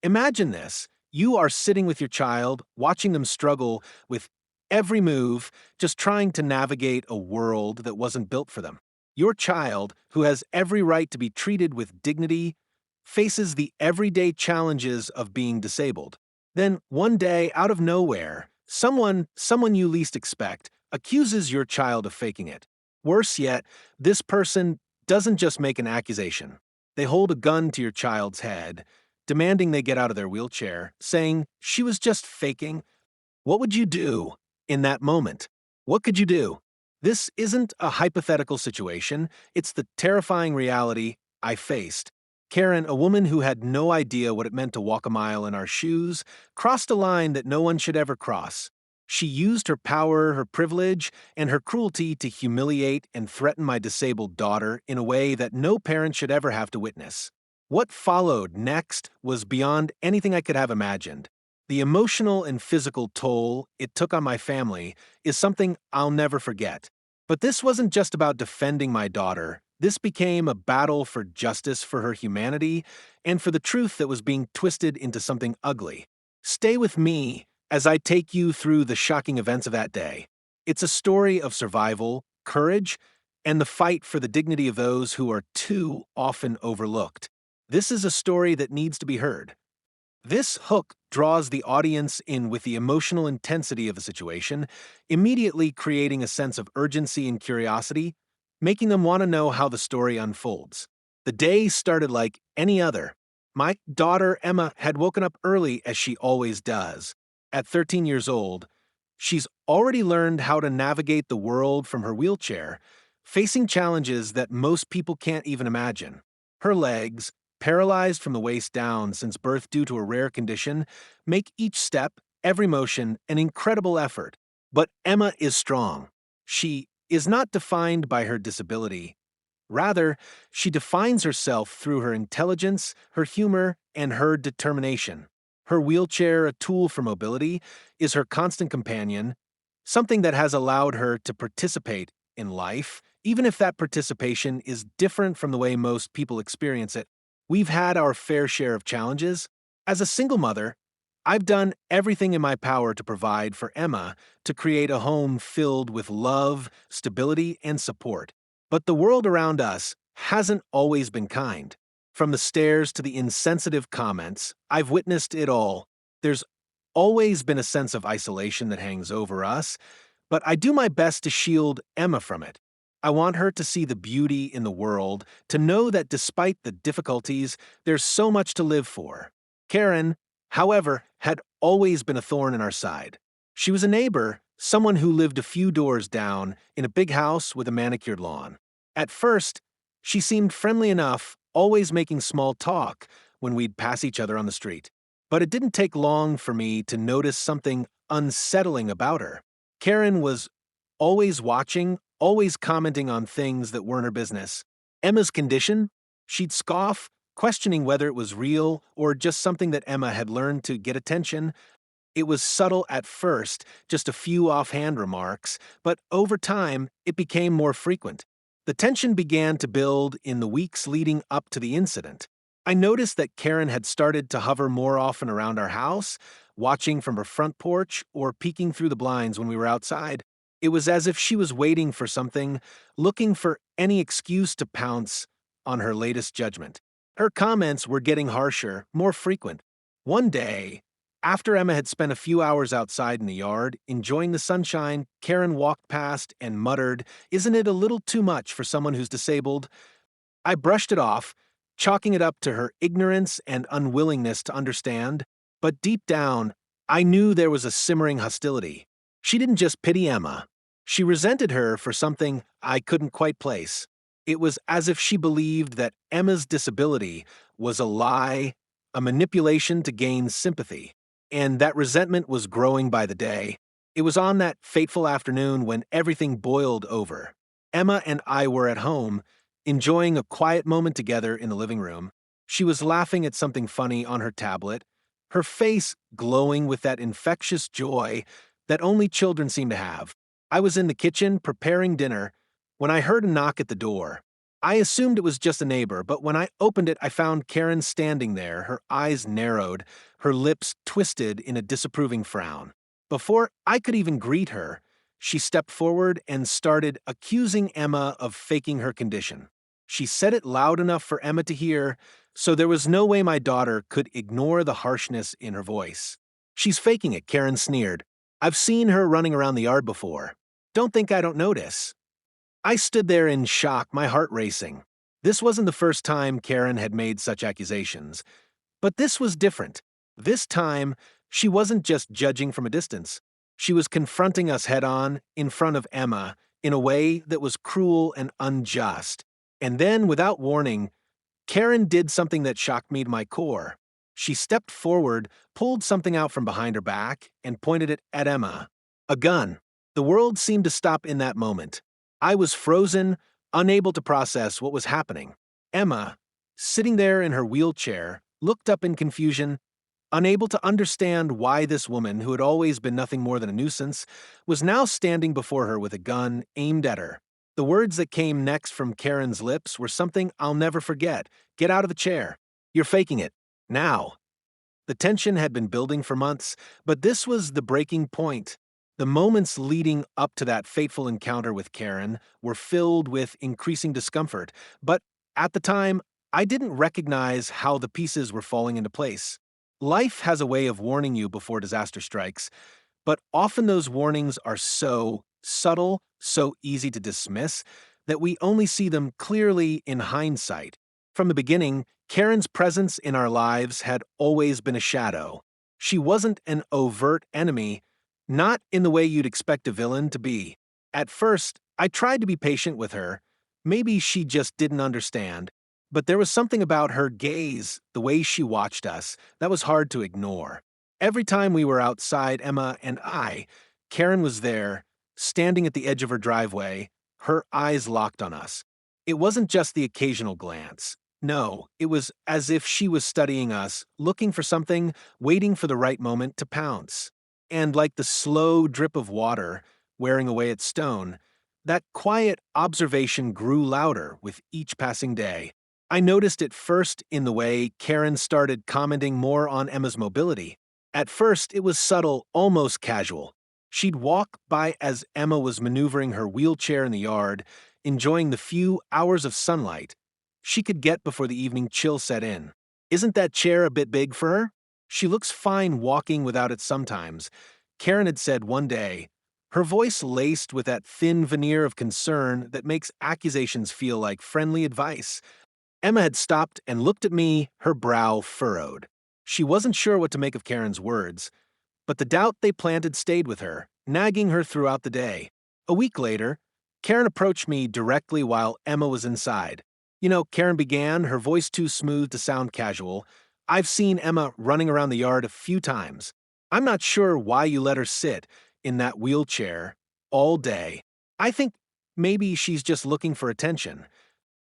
Imagine this. You are sitting with your child, watching them struggle with every move, just trying to navigate a world that wasn't built for them. Your child, who has every right to be treated with dignity, faces the everyday challenges of being disabled. Then, one day, out of nowhere, someone you least expect, accuses your child of faking it. Worse yet, this person doesn't just make an accusation. They hold a gun to your child's head, demanding they get out of their wheelchair, saying, "She was just faking." What would you do in that moment? What could you do? This isn't a hypothetical situation, it's the terrifying reality I faced. Karen, a woman who had no idea what it meant to walk a mile in our shoes, crossed a line that no one should ever cross. She used her power, her privilege, and her cruelty to humiliate and threaten my disabled daughter in a way that no parent should ever have to witness. What followed next was beyond anything I could have imagined. The emotional and physical toll it took on my family is something I'll never forget. But this wasn't just about defending my daughter. This became a battle for justice for her humanity and for the truth that was being twisted into something ugly. Stay with me as I take you through the shocking events of that day. It's a story of survival, courage, and the fight for the dignity of those who are too often overlooked. This is a story that needs to be heard. This hook draws the audience in with the emotional intensity of the situation, immediately creating a sense of urgency and curiosity, making them want to know how the story unfolds. The day started like any other. My daughter, Emma, had woken up early as she always does. At 13 years old, she's already learned how to navigate the world from her wheelchair, facing challenges that most people can't even imagine. Her legs, paralyzed from the waist down since birth due to a rare condition, make each step, every motion, an incredible effort. But Emma is strong. She is not defined by her disability. Rather, she defines herself through her intelligence, her humor, and her determination. Her wheelchair, a tool for mobility, is her constant companion, something that has allowed her to participate in life, even if that participation is different from the way most people experience it. We've had our fair share of challenges. As a single mother, I've done everything in my power to provide for Emma to create a home filled with love, stability, and support. But the world around us hasn't always been kind. From the stares to the insensitive comments, I've witnessed it all. There's always been a sense of isolation that hangs over us, but I do my best to shield Emma from it. I want her to see the beauty in the world, to know that despite the difficulties, there's so much to live for. Karen, however, had always been a thorn in our side. She was a neighbor, someone who lived a few doors down in a big house with a manicured lawn. At first, she seemed friendly enough, always making small talk when we'd pass each other on the street. But it didn't take long for me to notice something unsettling about her. Karen was always watching, always commenting on things that weren't her business. Emma's condition? She'd scoff, questioning whether it was real or just something that Emma had learned to get attention. It was subtle at first, just a few offhand remarks, but over time, it became more frequent. The tension began to build in the weeks leading up to the incident. I noticed that Karen had started to hover more often around our house, watching from her front porch or peeking through the blinds when we were outside. It was as if she was waiting for something, looking for any excuse to pounce on her latest judgment. Her comments were getting harsher, more frequent. One day, after Emma had spent a few hours outside in the yard, enjoying the sunshine, Karen walked past and muttered, "Isn't it a little too much for someone who's disabled?" I brushed it off, chalking it up to her ignorance and unwillingness to understand. But deep down, I knew there was a simmering hostility. She didn't just pity Emma. She resented her for something I couldn't quite place. It was as if she believed that Emma's disability was a lie, a manipulation to gain sympathy. And that resentment was growing by the day. It was on that fateful afternoon when everything boiled over. Emma and I were at home, enjoying a quiet moment together in the living room. She was laughing at something funny on her tablet, her face glowing with that infectious joy that only children seem to have. I was in the kitchen preparing dinner when I heard a knock at the door. I assumed it was just a neighbor, but when I opened it, I found Karen standing there, her eyes narrowed, her lips twisted in a disapproving frown. Before I could even greet her, she stepped forward and started accusing Emma of faking her condition. She said it loud enough for Emma to hear, so there was no way my daughter could ignore the harshness in her voice. "She's faking it," Karen sneered. "I've seen her running around the yard before. Don't think I don't notice." I stood there in shock, my heart racing. This wasn't the first time Karen had made such accusations. But this was different. This time, she wasn't just judging from a distance. She was confronting us head on, in front of Emma, in a way that was cruel and unjust. And then, without warning, Karen did something that shocked me to my core. She stepped forward, pulled something out from behind her back, and pointed it at Emma. A gun. The world seemed to stop in that moment. I was frozen, unable to process what was happening. Emma, sitting there in her wheelchair, looked up in confusion, unable to understand why this woman, who had always been nothing more than a nuisance, was now standing before her with a gun aimed at her. The words that came next from Karen's lips were something I'll never forget. "Get out of the chair. You're faking it. Now." The tension had been building for months, but this was the breaking point. The moments leading up to that fateful encounter with Karen were filled with increasing discomfort, but at the time, I didn't recognize how the pieces were falling into place. Life has a way of warning you before disaster strikes, but often those warnings are so subtle, so easy to dismiss, that we only see them clearly in hindsight. From the beginning, Karen's presence in our lives had always been a shadow. She wasn't an overt enemy, not in the way you'd expect a villain to be. At first, I tried to be patient with her. Maybe she just didn't understand. But there was something about her gaze, the way she watched us, that was hard to ignore. Every time we were outside, Emma and I, Karen was there, standing at the edge of her driveway, her eyes locked on us. It wasn't just the occasional glance. No, it was as if she was studying us, looking for something, waiting for the right moment to pounce. And like the slow drip of water wearing away its stone, that quiet observation grew louder with each passing day. I noticed it first in the way Karen started commenting more on Emma's mobility. At first, it was subtle, almost casual. She'd walk by as Emma was maneuvering her wheelchair in the yard, enjoying the few hours of sunlight she could get before the evening chill set in. "Isn't that chair a bit big for her? She looks fine walking without it sometimes," Karen had said one day, her voice laced with that thin veneer of concern that makes accusations feel like friendly advice. Emma had stopped and looked at me, her brow furrowed. She wasn't sure what to make of Karen's words, but the doubt they planted stayed with her, nagging her throughout the day. A week later, Karen approached me directly while Emma was inside. "You know," Karen began, her voice too smooth to sound casual, "I've seen Emma running around the yard a few times. I'm not sure why you let her sit in that wheelchair all day. I think maybe she's just looking for attention."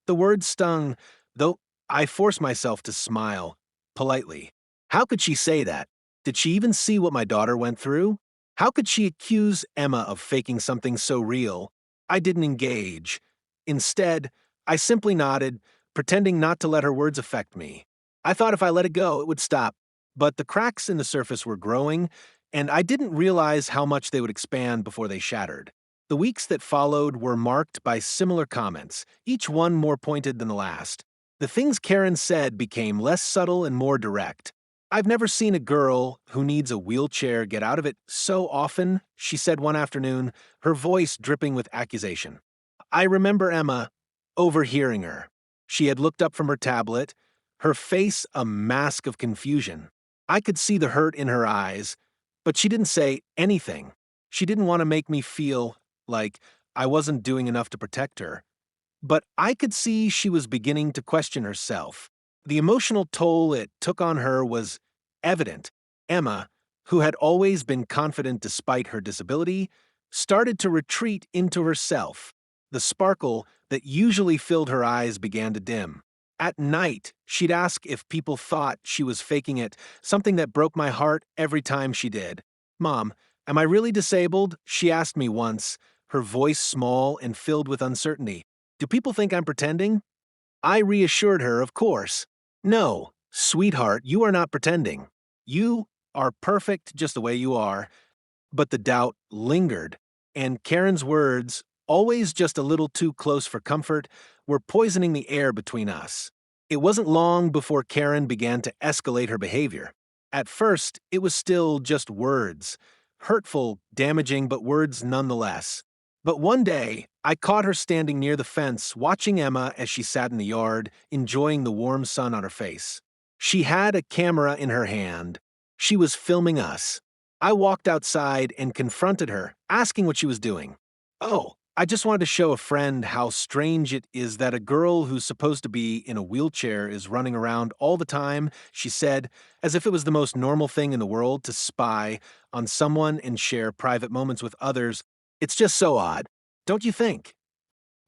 The words stung, though I forced myself to smile, politely. How could she say that? Did she even see what my daughter went through? How could she accuse Emma of faking something so real? I didn't engage. Instead, I simply nodded, pretending not to let her words affect me. I thought if I let it go, it would stop. But the cracks in the surface were growing, and I didn't realize how much they would expand before they shattered. The weeks that followed were marked by similar comments, each one more pointed than the last. The things Karen said became less subtle and more direct. "I've never seen a girl who needs a wheelchair get out of it so often," she said one afternoon, her voice dripping with accusation. I remember Emma overhearing her. She had looked up from her tablet, her face a mask of confusion. I could see the hurt in her eyes, but she didn't say anything. She didn't want to make me feel like I wasn't doing enough to protect her. But I could see she was beginning to question herself. The emotional toll it took on her was evident. Emma, who had always been confident despite her disability, started to retreat into herself. The sparkle that usually filled her eyes began to dim. At night, she'd ask if people thought she was faking it, something that broke my heart every time she did. "Mom, am I really disabled?" she asked me once, her voice small and filled with uncertainty. Do people think I'm pretending? I reassured her, of course. No, sweetheart, you are not pretending. You are perfect just the way you are. But the doubt lingered, and Karen's words, always just a little too close for comfort, were poisoning the air between us. It wasn't long before Karen began to escalate her behavior. At first, it was still just words. Hurtful, damaging, but words nonetheless. But one day, I caught her standing near the fence, watching Emma as she sat in the yard, enjoying the warm sun on her face. She had a camera in her hand. She was filming us. I walked outside and confronted her, asking what she was doing. Oh, I just wanted to show a friend how strange it is that a girl who's supposed to be in a wheelchair is running around all the time, she said, as if it was the most normal thing in the world to spy on someone and share private moments with others. It's just so odd, don't you think?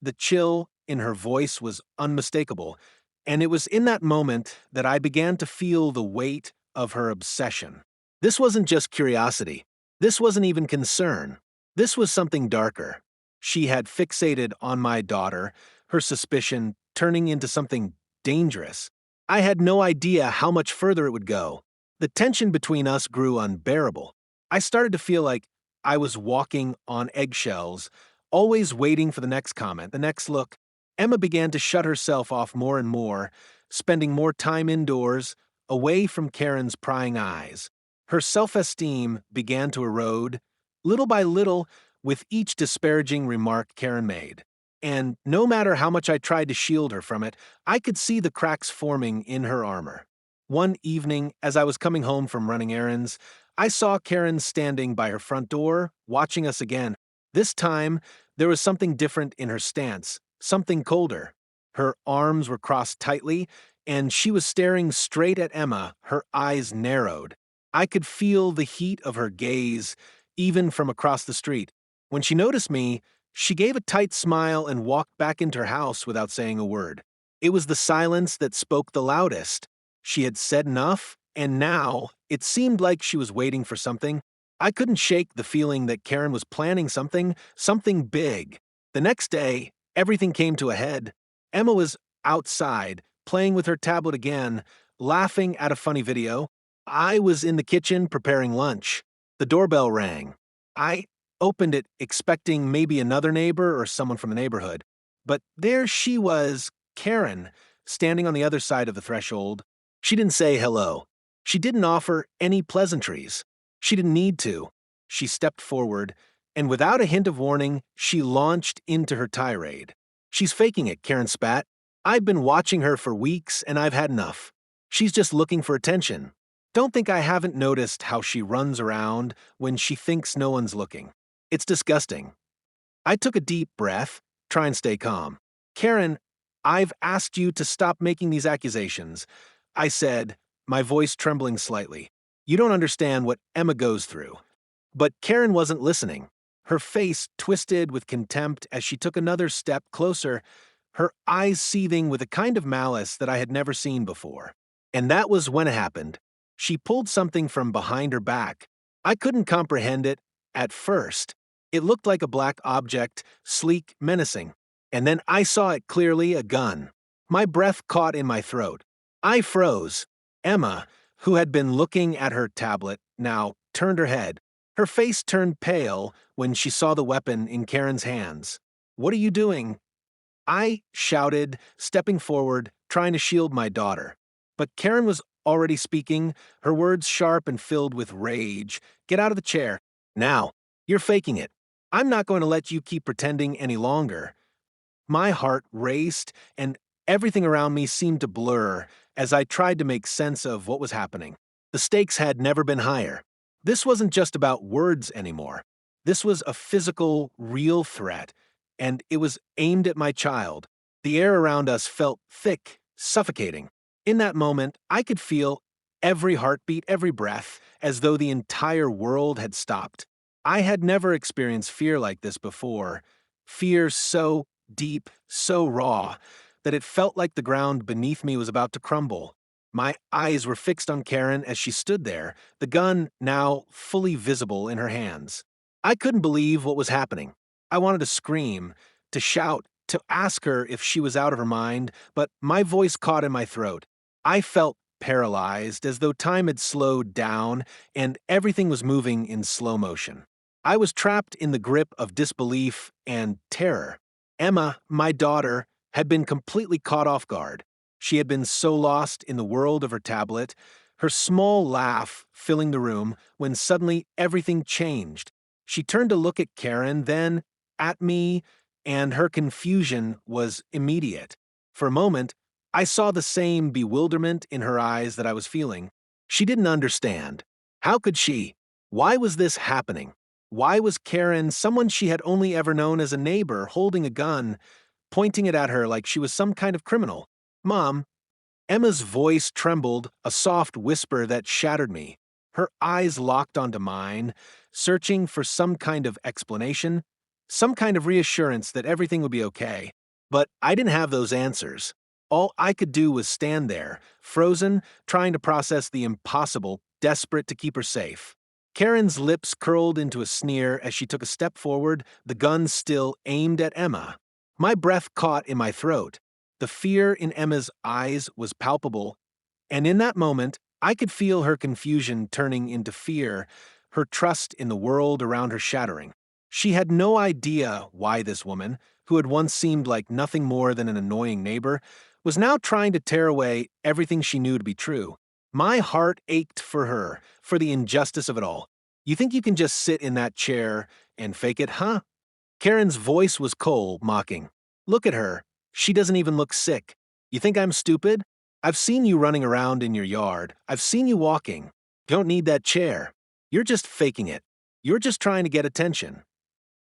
The chill in her voice was unmistakable, and it was in that moment that I began to feel the weight of her obsession. This wasn't just curiosity. This wasn't even concern. This was something darker. She had fixated on my daughter, her suspicion turning into something dangerous. I had no idea how much further it would go. The tension between us grew unbearable. I started to feel like I was walking on eggshells, always waiting for the next comment, the next look. Emma began to shut herself off more and more, spending more time indoors, away from Karen's prying eyes. Her self-esteem began to erode, little by little, with each disparaging remark Karen made. And no matter how much I tried to shield her from it, I could see the cracks forming in her armor. One evening, as I was coming home from running errands, I saw Karen standing by her front door, watching us again. This time, there was something different in her stance, something colder. Her arms were crossed tightly, and she was staring straight at Emma, her eyes narrowed. I could feel the heat of her gaze, even from across the street. When she noticed me, she gave a tight smile and walked back into her house without saying a word. It was the silence that spoke the loudest. She had said enough, and now it seemed like she was waiting for something. I couldn't shake the feeling that Karen was planning something big. The next day, everything came to a head. Emma was outside, playing with her tablet again, laughing at a funny video. I was in the kitchen preparing lunch. The doorbell rang. I opened it expecting maybe another neighbor or someone from the neighborhood. But there she was, Karen, standing on the other side of the threshold. She didn't say hello. She didn't offer any pleasantries. She didn't need to. She stepped forward, and without a hint of warning, she launched into her tirade. She's faking it, Karen spat. I've been watching her for weeks, and I've had enough. She's just looking for attention. Don't think I haven't noticed how she runs around when she thinks no one's looking. It's disgusting. I took a deep breath, try and stay calm. Karen, I've asked you to stop making these accusations. I said, my voice trembling slightly. You don't understand what Emma goes through. But Karen wasn't listening. Her face twisted with contempt as she took another step closer, her eyes seething with a kind of malice that I had never seen before. And that was when it happened. She pulled something from behind her back. I couldn't comprehend it at first. It looked like a black object, sleek, menacing. And then I saw it clearly, a gun. My breath caught in my throat. I froze. Emma, who had been looking at her tablet, now turned her head. Her face turned pale when she saw the weapon in Karen's hands. What are you doing? I shouted, stepping forward, trying to shield my daughter. But Karen was already speaking, her words sharp and filled with rage. Get out of the chair. Now. You're faking it. I'm not going to let you keep pretending any longer. My heart raced, and everything around me seemed to blur as I tried to make sense of what was happening. The stakes had never been higher. This wasn't just about words anymore. This was a physical, real threat, and it was aimed at my child. The air around us felt thick, suffocating. In that moment, I could feel every heartbeat, every breath, as though the entire world had stopped. I had never experienced fear like this before. Fear so deep, so raw, that it felt like the ground beneath me was about to crumble. My eyes were fixed on Karen as she stood there, the gun now fully visible in her hands. I couldn't believe what was happening. I wanted to scream, to shout, to ask her if she was out of her mind, but my voice caught in my throat. I felt paralyzed, as though time had slowed down and everything was moving in slow motion. I was trapped in the grip of disbelief and terror. Emma, my daughter, had been completely caught off guard. She had been so lost in the world of her tablet, her small laugh filling the room, when suddenly everything changed. She turned to look at Karen, then at me, and her confusion was immediate. For a moment, I saw the same bewilderment in her eyes that I was feeling. She didn't understand. How could she? Why was this happening? Why was Karen, someone she had only ever known as a neighbor, holding a gun, pointing it at her like she was some kind of criminal? Mom, Emma's voice trembled, a soft whisper that shattered me. Her eyes locked onto mine, searching for some kind of explanation, some kind of reassurance that everything would be okay. But I didn't have those answers. All I could do was stand there, frozen, trying to process the impossible, desperate to keep her safe. Karen's lips curled into a sneer as she took a step forward, the gun still aimed at Emma. My breath caught in my throat. The fear in Emma's eyes was palpable, and in that moment, I could feel her confusion turning into fear, her trust in the world around her shattering. She had no idea why this woman, who had once seemed like nothing more than an annoying neighbor, was now trying to tear away everything she knew to be true. My heart ached for her, for the injustice of it all. You think you can just sit in that chair and fake it, huh? Karen's voice was cold, mocking. Look at her. She doesn't even look sick. You think I'm stupid? I've seen you running around in your yard. I've seen you walking. You don't need that chair. You're just faking it. You're just trying to get attention.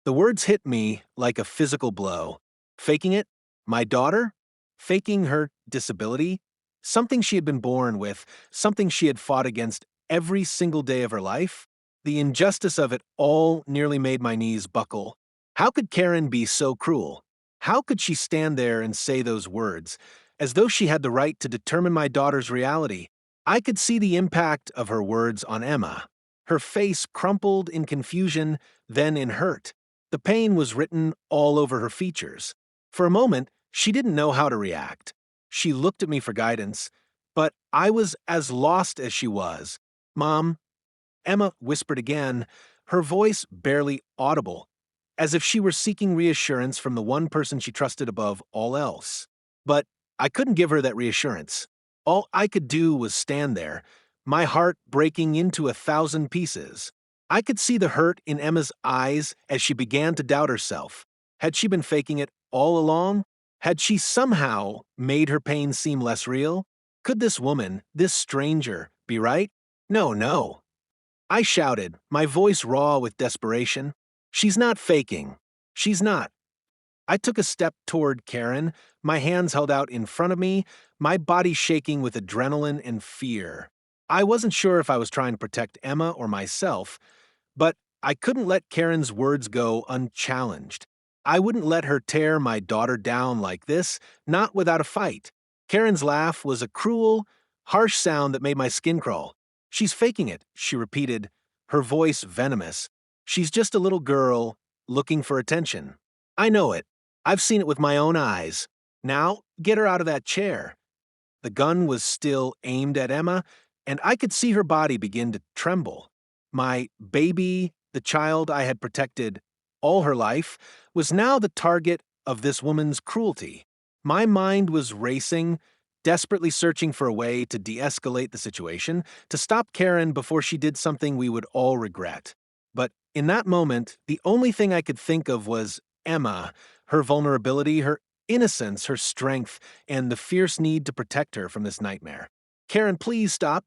The words hit me like a physical blow. Faking it? My daughter? Faking her disability? Something she had been born with, something she had fought against every single day of her life? The injustice of it all nearly made my knees buckle. How could Karen be so cruel? How could she stand there and say those words, as though she had the right to determine my daughter's reality? I could see the impact of her words on Emma. Her face crumpled in confusion, then in hurt. The pain was written all over her features. For a moment, she didn't know how to react. She looked at me for guidance, but I was as lost as she was. Mom, Emma whispered again, her voice barely audible, as if she were seeking reassurance from the one person she trusted above all else. But I couldn't give her that reassurance. All I could do was stand there, my heart breaking into 1,000 pieces. I could see the hurt in Emma's eyes as she began to doubt herself. Had she been faking it all along? Had she somehow made her pain seem less real? Could this woman, this stranger, be right? No, no. I shouted, my voice raw with desperation. She's not faking. She's not. I took a step toward Karen, my hands held out in front of me, my body shaking with adrenaline and fear. I wasn't sure if I was trying to protect Emma or myself, but I couldn't let Karen's words go unchallenged. I wouldn't let her tear my daughter down like this, not without a fight. Karen's laugh was a cruel, harsh sound that made my skin crawl. She's faking it, she repeated, her voice venomous. She's just a little girl looking for attention. I know it. I've seen it with my own eyes. Now, get her out of that chair. The gun was still aimed at Emma, and I could see her body begin to tremble. My baby, the child I had protected all her life, was now the target of this woman's cruelty. My mind was racing, desperately searching for a way to de-escalate the situation, to stop Karen before she did something we would all regret. But in that moment, the only thing I could think of was Emma, her vulnerability, her innocence, her strength, and the fierce need to protect her from this nightmare. Karen, please stop.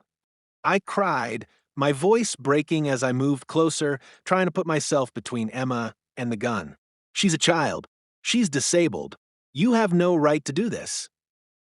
I cried, my voice breaking as I moved closer, trying to put myself between Emma and the gun. She's a child. She's disabled. You have no right to do this.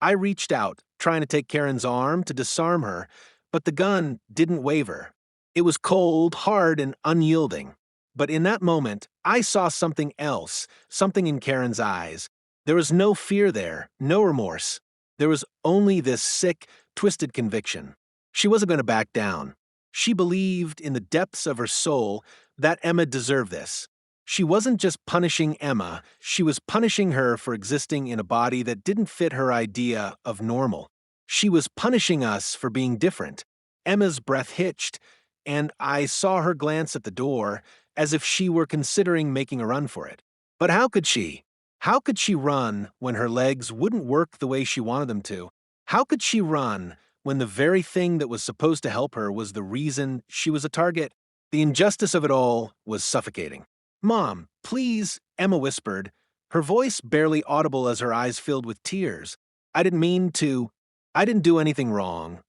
I reached out, trying to take Karen's arm to disarm her, but the gun didn't waver. It was cold, hard, and unyielding. But in that moment, I saw something else, something in Karen's eyes. There was no fear there, no remorse. There was only this sick, twisted conviction. She wasn't going to back down. She believed in the depths of her soul that Emma deserved this. She wasn't just punishing Emma, she was punishing her for existing in a body that didn't fit her idea of normal. She was punishing us for being different. Emma's breath hitched, and I saw her glance at the door as if she were considering making a run for it. But how could she? How could she run when her legs wouldn't work the way she wanted them to? How could she run when the very thing that was supposed to help her was the reason she was a target? The injustice of it all was suffocating. Mom, please, Emma whispered, her voice barely audible as her eyes filled with tears. I didn't mean to. I didn't do anything wrong.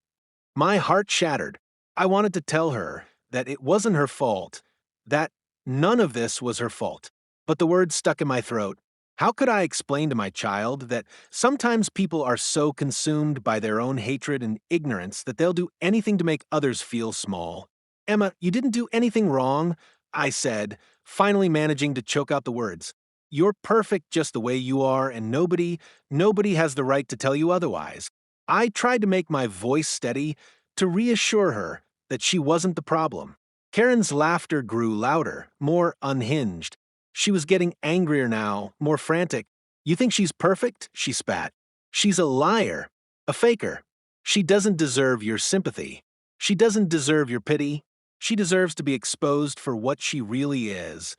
My heart shattered. I wanted to tell her that it wasn't her fault, that none of this was her fault. But the words stuck in my throat. How could I explain to my child that sometimes people are so consumed by their own hatred and ignorance that they'll do anything to make others feel small? Emma, you didn't do anything wrong, I said, finally managing to choke out the words. You're perfect just the way you are, and nobody has the right to tell you otherwise. I tried to make my voice steady to reassure her that she wasn't the problem. Karen's laughter grew louder, more unhinged. She was getting angrier now, more frantic. You think she's perfect? She spat. She's a liar, a faker. She doesn't deserve your sympathy. She doesn't deserve your pity. She deserves to be exposed for what she really is.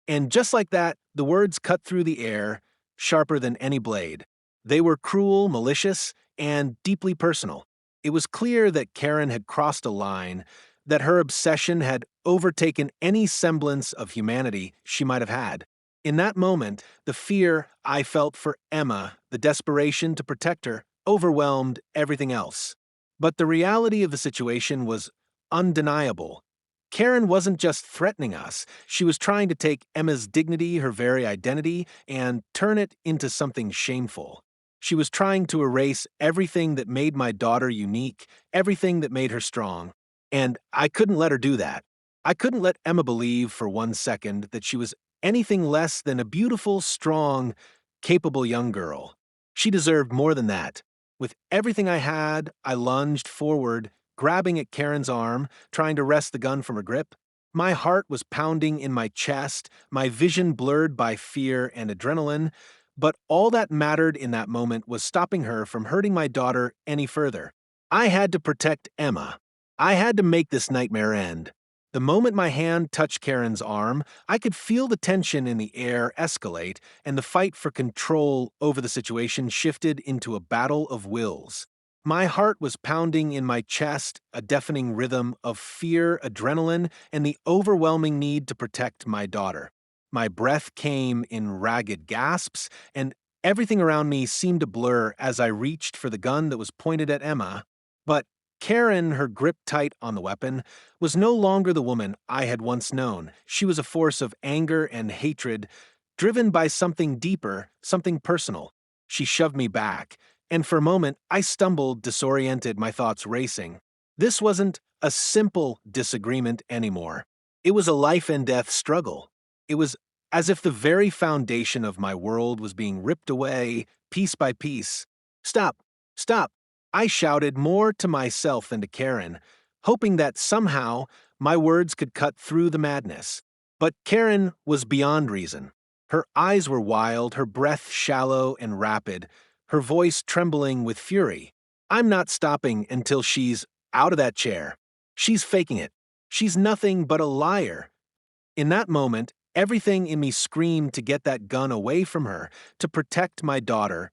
And just like that, the words cut through the air, sharper than any blade. They were cruel, malicious, and deeply personal. It was clear that Karen had crossed a line, that her obsession had overtaken any semblance of humanity she might have had. In that moment, the fear I felt for Emma, the desperation to protect her, overwhelmed everything else. But the reality of the situation was undeniable. Karen wasn't just threatening us, she was trying to take Emma's dignity, her very identity, and turn it into something shameful. She was trying to erase everything that made my daughter unique, everything that made her strong. And I couldn't let her do that. I couldn't let Emma believe for 1 second that she was anything less than a beautiful, strong, capable young girl. She deserved more than that. With everything I had, I lunged forward, grabbing at Karen's arm, trying to wrest the gun from her grip. My heart was pounding in my chest, my vision blurred by fear and adrenaline, but all that mattered in that moment was stopping her from hurting my daughter any further. I had to protect Emma. I had to make this nightmare end. The moment my hand touched Karen's arm, I could feel the tension in the air escalate, and the fight for control over the situation shifted into a battle of wills. My heart was pounding in my chest, a deafening rhythm of fear, adrenaline, and the overwhelming need to protect my daughter. My breath came in ragged gasps, and everything around me seemed to blur as I reached for the gun that was pointed at Emma. But Karen, her grip tight on the weapon, was no longer the woman I had once known. She was a force of anger and hatred, driven by something deeper, something personal. She shoved me back, and for a moment I stumbled, disoriented, my thoughts racing. This wasn't a simple disagreement anymore. It was a life and death struggle. It was as if the very foundation of my world was being ripped away, piece by piece. Stop! Stop! I shouted more to myself than to Karen, hoping that somehow my words could cut through the madness. But Karen was beyond reason. Her eyes were wild, her breath shallow and rapid, her voice trembling with fury. I'm not stopping until she's out of that chair. She's faking it. She's nothing but a liar. In that moment, everything in me screamed to get that gun away from her, to protect my daughter,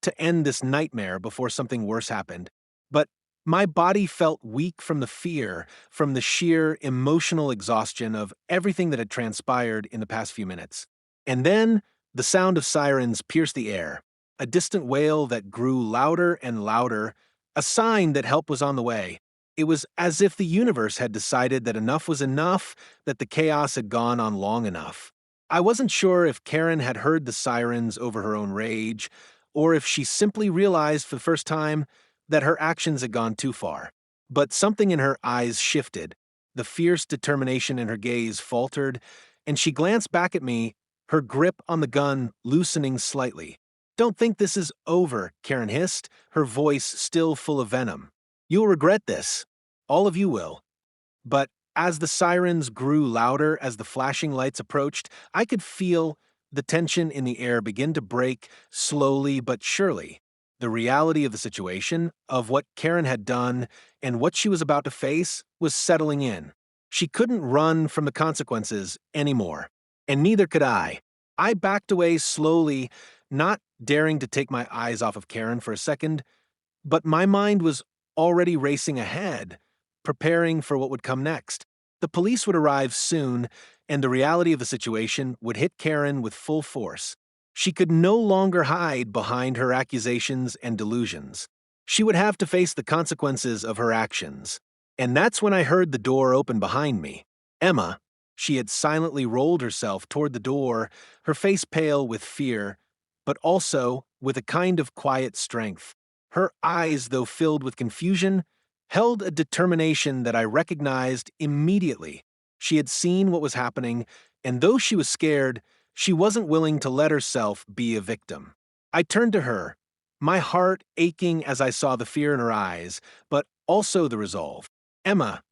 to end this nightmare before something worse happened. But my body felt weak from the fear, from the sheer emotional exhaustion of everything that had transpired in the past few minutes. And then the sound of sirens pierced the air, a distant wail that grew louder and louder, a sign that help was on the way. It was as if the universe had decided that enough was enough, that the chaos had gone on long enough. I wasn't sure if Karen had heard the sirens over her own rage, or if she simply realized for the first time that her actions had gone too far. But something in her eyes shifted. The fierce determination in her gaze faltered, and she glanced back at me, her grip on the gun loosening slightly. Don't think this is over, Karen hissed, her voice still full of venom. You'll regret this. All of you will. But As the sirens grew louder as the flashing lights approached, I could feel the tension in the air begin to break slowly but surely. The reality of the situation, of what Karen had done, and what she was about to face was settling in. She couldn't run from the consequences anymore, and neither could I. I backed away slowly, not daring to take my eyes off of Karen for a second, but my mind was already racing ahead, preparing for what would come next. The police would arrive soon, and the reality of the situation would hit Karen with full force. She could no longer hide behind her accusations and delusions. She would have to face the consequences of her actions. And that's when I heard the door open behind me. Emma, she had silently rolled herself toward the door, her face pale with fear, but also with a kind of quiet strength. Her eyes, though filled with confusion, held a determination that I recognized immediately. She had seen what was happening, and though she was scared, she wasn't willing to let herself be a victim. I turned to her, my heart aching as I saw the fear in her eyes, but also the resolve. Emma,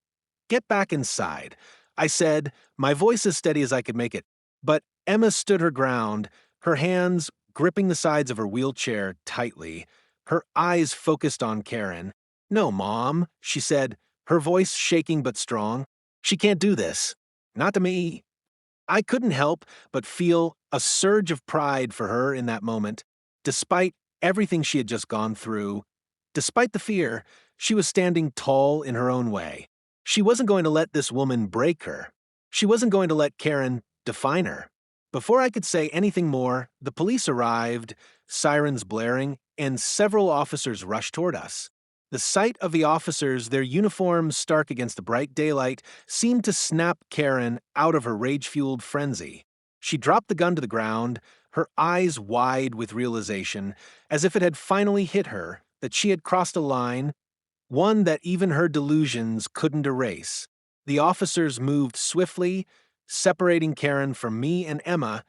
get back inside, I said, my voice as steady as I could make it. But Emma stood her ground, her hands gripping the sides of her wheelchair tightly, her eyes focused on Karen. No, Mom, she said, her voice shaking but strong. She can't do this. Not to me. I couldn't help but feel a surge of pride for her in that moment. Despite everything she had just gone through, despite the fear, she was standing tall in her own way. She wasn't going to let this woman break her. She wasn't going to let Karen define her. Before I could say anything more, the police arrived, sirens blaring, and several officers rushed toward us. The sight of the officers, their uniforms stark against the bright daylight, seemed to snap Karen out of her rage-fueled frenzy. She dropped the gun to the ground, her eyes wide with realization, as if it had finally hit her that she had crossed a line, one that even her delusions couldn't erase. The officers moved swiftly, separating Karen from me and Emma,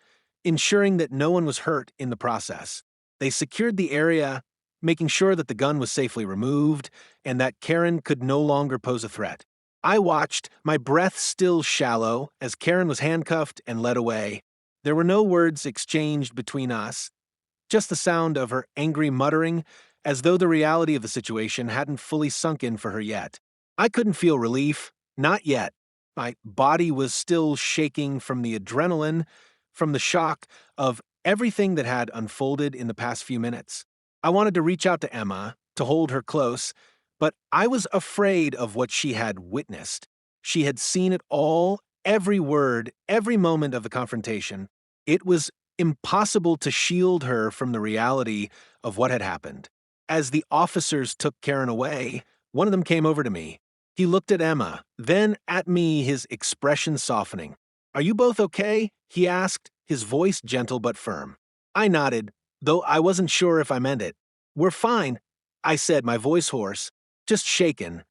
ensuring that no one was hurt in the process. They secured the area, making sure that the gun was safely removed and that Karen could no longer pose a threat. I watched, my breath still shallow, as Karen was handcuffed and led away. There were no words exchanged between us, just the sound of her angry muttering, as though the reality of the situation hadn't fully sunk in for her yet. I couldn't feel relief, not yet. My body was still shaking from the adrenaline, from the shock of everything that had unfolded in the past few minutes. I wanted to reach out to Emma, to hold her close, but I was afraid of what she had witnessed. She had seen it all, every word, every moment of the confrontation. It was impossible to shield her from the reality of what had happened. As the officers took Karen away, one of them came over to me. He looked at Emma, then at me, his expression softening. "Are you both okay?" he asked, his voice gentle but firm. I nodded, though I wasn't sure if I meant it. "We're fine," I said, my voice hoarse, just shaken.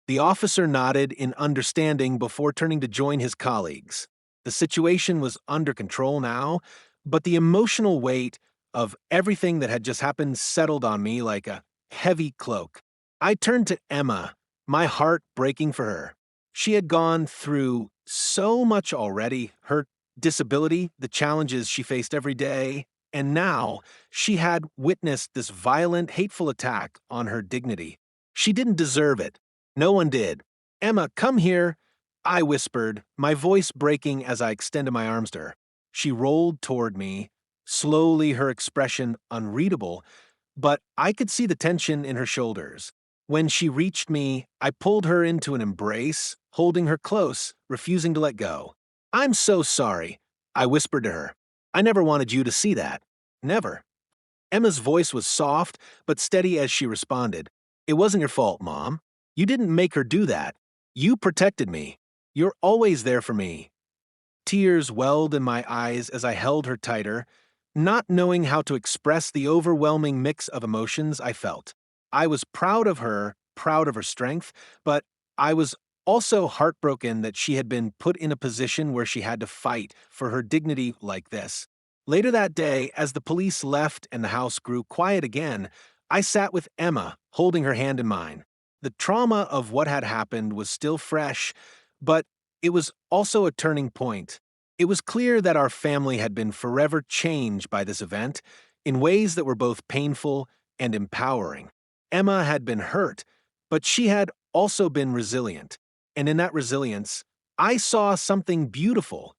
The officer nodded in understanding before turning to join his colleagues. The situation was under control now, but the emotional weight of everything that had just happened settled on me like a heavy cloak. I turned to Emma, my heart breaking for her. She had gone through so much already, her disability, the challenges she faced every day, and now she had witnessed this violent, hateful attack on her dignity. She didn't deserve it. No one did. "Emma, come here," I whispered, my voice breaking as I extended my arms to her. She rolled toward me, slowly, her expression unreadable, but I could see the tension in her shoulders. When she reached me, I pulled her into an embrace, holding her close, refusing to let go. "I'm so sorry," I whispered to her. "I never wanted you to see that. Never." Emma's voice was soft, but steady as she responded. "It wasn't your fault, Mom. You didn't make her do that. You protected me. You're always there for me." Tears welled in my eyes as I held her tighter, not knowing how to express the overwhelming mix of emotions I felt. I was proud of her strength, but I was also heartbroken that she had been put in a position where she had to fight for her dignity like this. Later that day, as the police left and the house grew quiet again, I sat with Emma, holding her hand in mine. The trauma of what had happened was still fresh, But it was also a turning point. It was clear that our family had been forever changed by this event in ways that were both painful and empowering. Emma had been hurt, but she had also been resilient. And in that resilience, I saw something beautiful.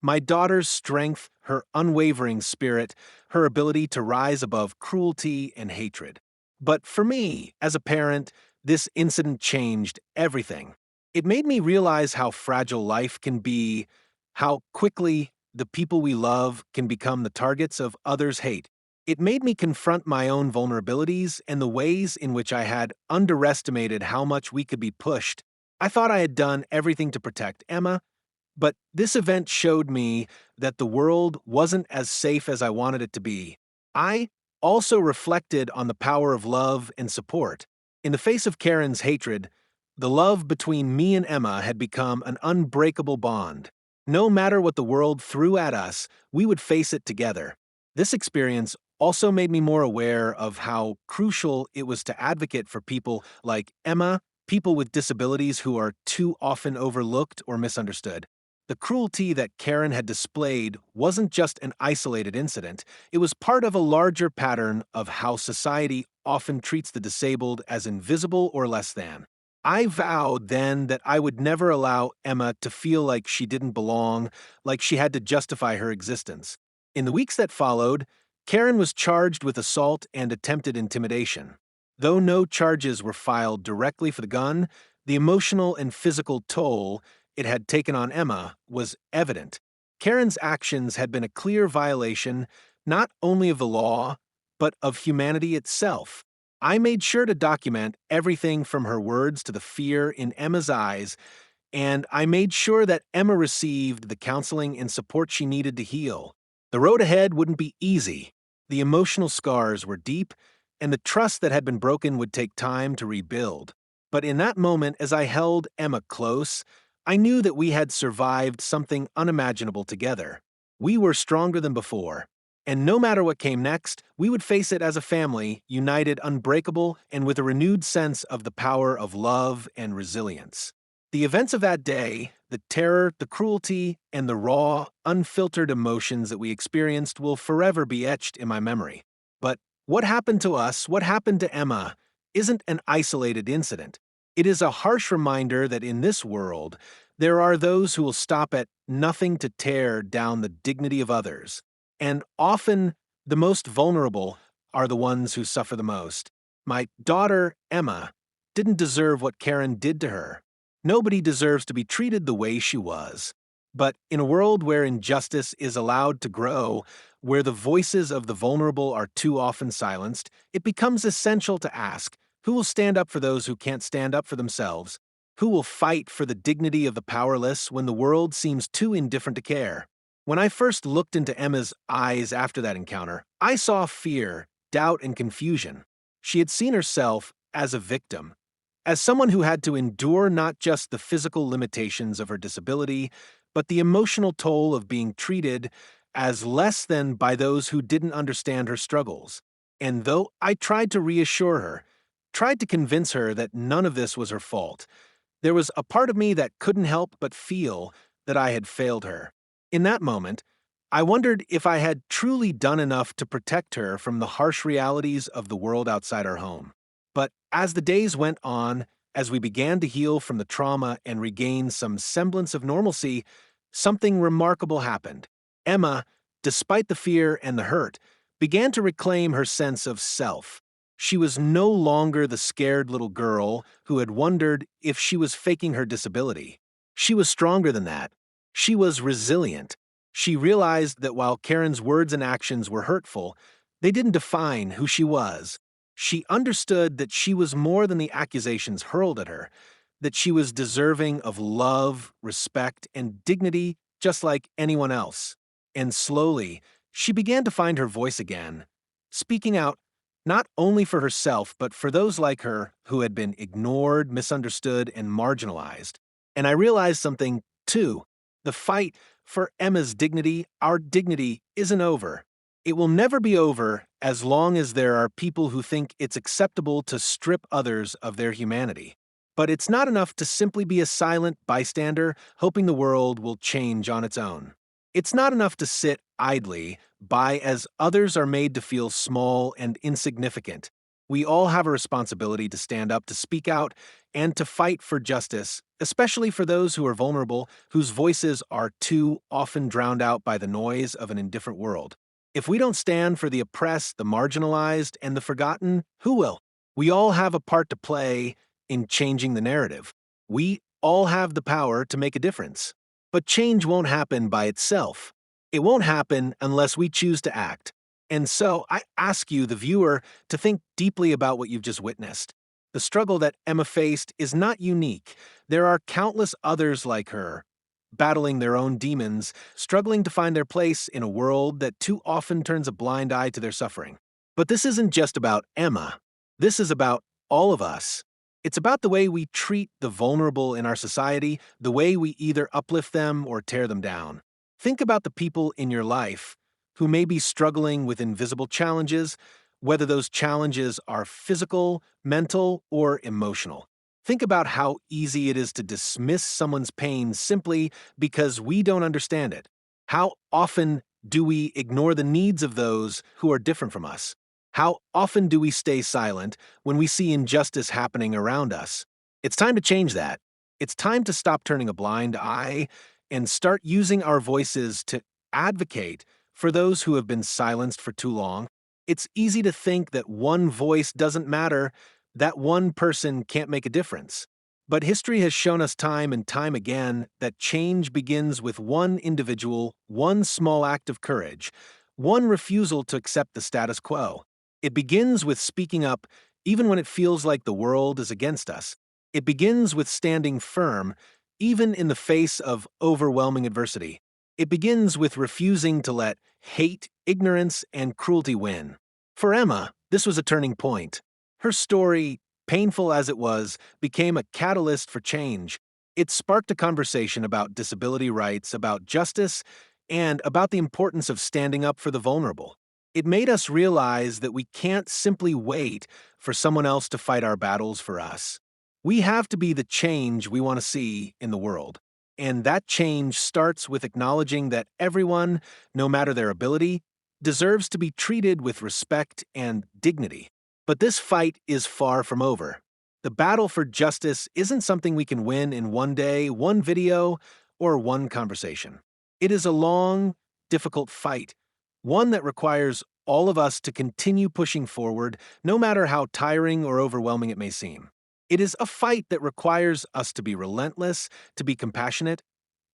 My daughter's strength, her unwavering spirit, her ability to rise above cruelty and hatred. But for me, as a parent, this incident changed everything. It made me realize how fragile life can be, how quickly the people we love can become the targets of others' hate. It made me confront my own vulnerabilities and the ways in which I had underestimated how much we could be pushed. I thought I had done everything to protect Emma, but this event showed me that the world wasn't as safe as I wanted it to be. I also reflected on the power of love and support. In the face of Karen's hatred, the love between me and Emma had become an unbreakable bond. No matter what the world threw at us, we would face it together. This experience also made me more aware of how crucial it was to advocate for people like Emma, people with disabilities who are too often overlooked or misunderstood. The cruelty that Karen had displayed wasn't just an isolated incident, it was part of a larger pattern of how society often treats the disabled as invisible or less than. I vowed then that I would never allow Emma to feel like she didn't belong, like she had to justify her existence. In the weeks that followed, Karen was charged with assault and attempted intimidation. Though no charges were filed directly for the gun, the emotional and physical toll it had taken on Emma was evident. Karen's actions had been a clear violation not only of the law, but of humanity itself. I made sure to document everything from her words to the fear in Emma's eyes, and I made sure that Emma received the counseling and support she needed to heal. The road ahead wouldn't be easy. The emotional scars were deep, and the trust that had been broken would take time to rebuild. But in that moment, as I held Emma close, I knew that we had survived something unimaginable together. We were stronger than before, and no matter what came next, we would face it as a family, united, unbreakable, and with a renewed sense of the power of love and resilience. The events of that day, the terror, the cruelty, and the raw, unfiltered emotions that we experienced will forever be etched in my memory. But what happened to us, what happened to Emma, isn't an isolated incident. It is a harsh reminder that in this world, there are those who will stop at nothing to tear down the dignity of others. And often, the most vulnerable are the ones who suffer the most. My daughter, Emma, didn't deserve what Karen did to her. Nobody deserves to be treated the way she was. But in a world where injustice is allowed to grow, where the voices of the vulnerable are too often silenced, it becomes essential to ask, who will stand up for those who can't stand up for themselves? Who will fight for the dignity of the powerless when the world seems too indifferent to care? When I first looked into Emma's eyes after that encounter, I saw fear, doubt, and confusion. She had seen herself as a victim, as someone who had to endure not just the physical limitations of her disability, but the emotional toll of being treated as less than by those who didn't understand her struggles. And though I tried to reassure her, tried to convince her that none of this was her fault, there was a part of me that couldn't help but feel that I had failed her. In that moment, I wondered if I had truly done enough to protect her from the harsh realities of the world outside our home. But as the days went on, as we began to heal from the trauma and regain some semblance of normalcy, something remarkable happened. Emma, despite the fear and the hurt, began to reclaim her sense of self. She was no longer the scared little girl who had wondered if she was faking her disability. She was stronger than that. She was resilient. She realized that while Karen's words and actions were hurtful, they didn't define who she was. She understood that she was more than the accusations hurled at her, that she was deserving of love, respect, and dignity just like anyone else. And slowly, she began to find her voice again, speaking out not only for herself, but for those like her who had been ignored, misunderstood, and marginalized. And I realized something, too. The fight for Emma's dignity, our dignity, isn't over. It will never be over as long as there are people who think it's acceptable to strip others of their humanity. But it's not enough to simply be a silent bystander, hoping the world will change on its own. It's not enough to sit idly by as others are made to feel small and insignificant. We all have a responsibility to stand up, to speak out, and to fight for justice, especially for those who are vulnerable, whose voices are too often drowned out by the noise of an indifferent world. If we don't stand for the oppressed, the marginalized, and the forgotten, who will? We all have a part to play in changing the narrative. We all have the power to make a difference. But change won't happen by itself. It won't happen unless we choose to act. And so I ask you, the viewer, to think deeply about what you've just witnessed. The struggle that Emma faced is not unique. There are countless others like her, battling their own demons, struggling to find their place in a world that too often turns a blind eye to their suffering. But this isn't just about Emma. This is about all of us. It's about the way we treat the vulnerable in our society, the way we either uplift them or tear them down. Think about the people in your life who may be struggling with invisible challenges, whether those challenges are physical, mental, or emotional. Think about how easy it is to dismiss someone's pain simply because we don't understand it. How often do we ignore the needs of those who are different from us? How often do we stay silent when we see injustice happening around us? It's time to change that. It's time to stop turning a blind eye and start using our voices to advocate for those who have been silenced for too long. It's easy to think that one voice doesn't matter, that one person can't make a difference. But history has shown us time and time again that change begins with one individual, one small act of courage, one refusal to accept the status quo. It begins with speaking up even when it feels like the world is against us. It begins with standing firm even in the face of overwhelming adversity. It begins with refusing to let hate, ignorance, and cruelty win. For Emma, this was a turning point. Her story, painful as it was, became a catalyst for change. It sparked a conversation about disability rights, about justice, and about the importance of standing up for the vulnerable. It made us realize that we can't simply wait for someone else to fight our battles for us. We have to be the change we want to see in the world. And that change starts with acknowledging that everyone, no matter their ability, deserves to be treated with respect and dignity. But this fight is far from over. The battle for justice isn't something we can win in one day, one video, or one conversation. It is a long, difficult fight, one that requires all of us to continue pushing forward, no matter how tiring or overwhelming it may seem. It is a fight that requires us to be relentless, to be compassionate,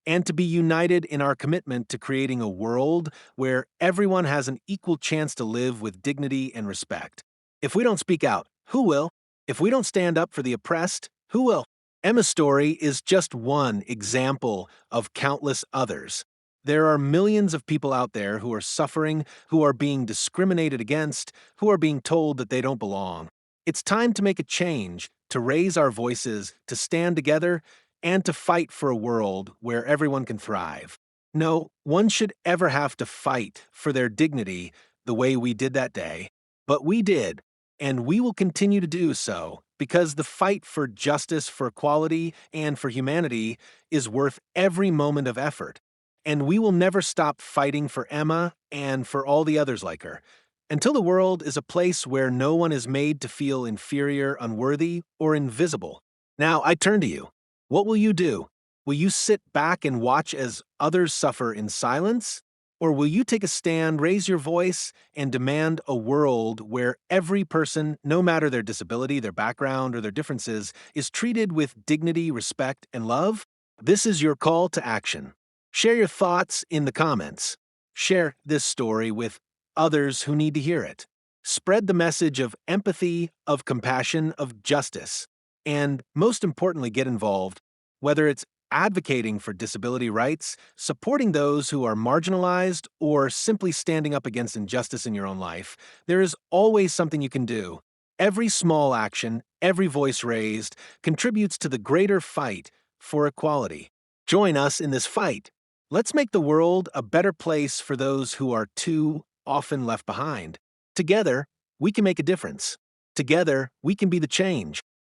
and to be united in our commitment to creating a world where everyone has an equal chance to live with dignity and respect. If we don't speak out, who will? If we don't stand up for the oppressed, who will? Emma's story is just one example of countless others. There are millions of people out there who are suffering, who are being discriminated against, who are being told that they don't belong. It's time to make a change, to raise our voices, to stand together, and to fight for a world where everyone can thrive. No one should ever have to fight for their dignity the way we did that day. But we did, and we will continue to do so because the fight for justice, for equality, and for humanity is worth every moment of effort. And we will never stop fighting for Emma and for all the others like her, until the world is a place where no one is made to feel inferior, unworthy, or invisible. Now, I turn to you. What will you do? Will you sit back and watch as others suffer in silence? Or will you take a stand, raise your voice, and demand a world where every person, no matter their disability, their background, or their differences, is treated with dignity, respect, and love? This is your call to action. Share your thoughts in the comments. Share this story with others who need to hear it. Spread the message of empathy, of compassion, of justice. And most importantly, get involved, whether it's advocating for disability rights, supporting those who are marginalized, or simply standing up against injustice in your own life. There is always something you can do. Every small action, every voice raised, contributes to the greater fight for equality. Join us in this fight. Let's make the world a better place for those who are too often left behind. Together, we can make a difference. Together, we can be the change.